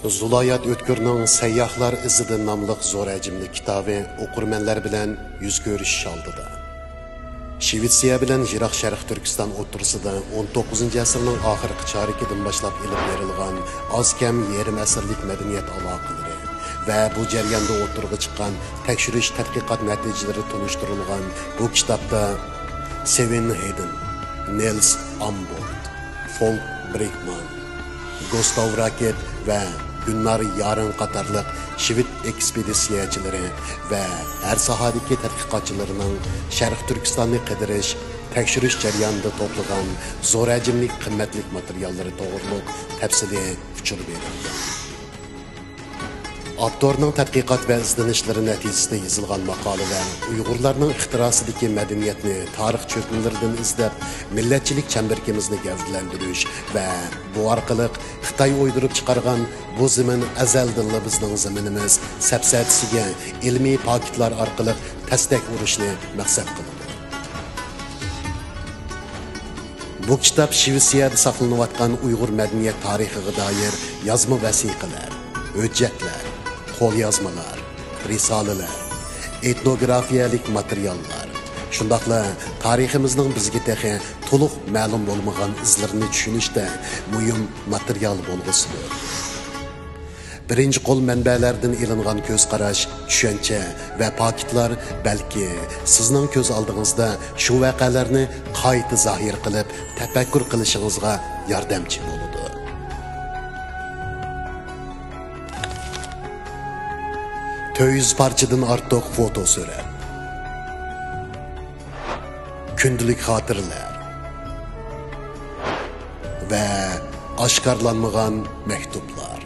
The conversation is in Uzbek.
Zulayat Ötkür'nün Seyyahlar İzidi namlıq zor həcmli kitabı okurmenler bilen yüz görüş aldıda. Şvetsiya bilen Jirak Şərq Türkistan otursida 19. əsrinin axırqı çarikidən başlap ilib verilgan az-kam yarım əsrlik medeniyet alaqaları ve bu jarayonda oturğa chiqqan tekshirish tadqiqot natijalari tunishtirilgan bu kitapta Sevin Hayden, Nils Amborg, Folk Brickman, Gustav Raket ve Günnar Yarın qatarlıq Şivit ekspedisiyaçıları ve her sahadaki tədqiqatçılarının Şərq Türkistan'ı qidirish, tekshirish jarayonida toplagan zo'r hajmli qimmatli materialları to'g'riliq tafsili uçur berildi. Avtorning tədqiqat ve izlenişleri neticesinde yazılgan maqolalar Uyg'urlarning ixtirosidagi madaniyatni tarix cho'kmilaridan izlab millatchilik chambarkimizni gavdalantirish ve bu orqali Xitoy o'ydirib chiqargan bu zamin azaldinli bizning zaminimiz sapsatisiga ilmiy paketlar orqali tasdak urishni maqsad qiladi. Bu kitap Shvetsiyada saqlanayotgan Uyg'ur madaniyat tarixiga doir yozma vasiqalar, hujjatlar, qo'lyozmalar, risolalar, etnografiyalik materiallar, shundaqla tariximizning bizga tehi to'liq ma'lum bo'lmagan izlarini tushunishda muhim material bo'lg'usidir. Birinci qo'l manbalardan ilingan ko'z qarash, tushuncha va paketlar balki sizning ko'z oldingizda shu voqealarni qayta zohir qilib, tafakkur qilishingizga yordamchi bo'ladi. Töyüz parçadan artıq foto surat, kündülük hatırlar ve aşkarlanmagan mektuplar.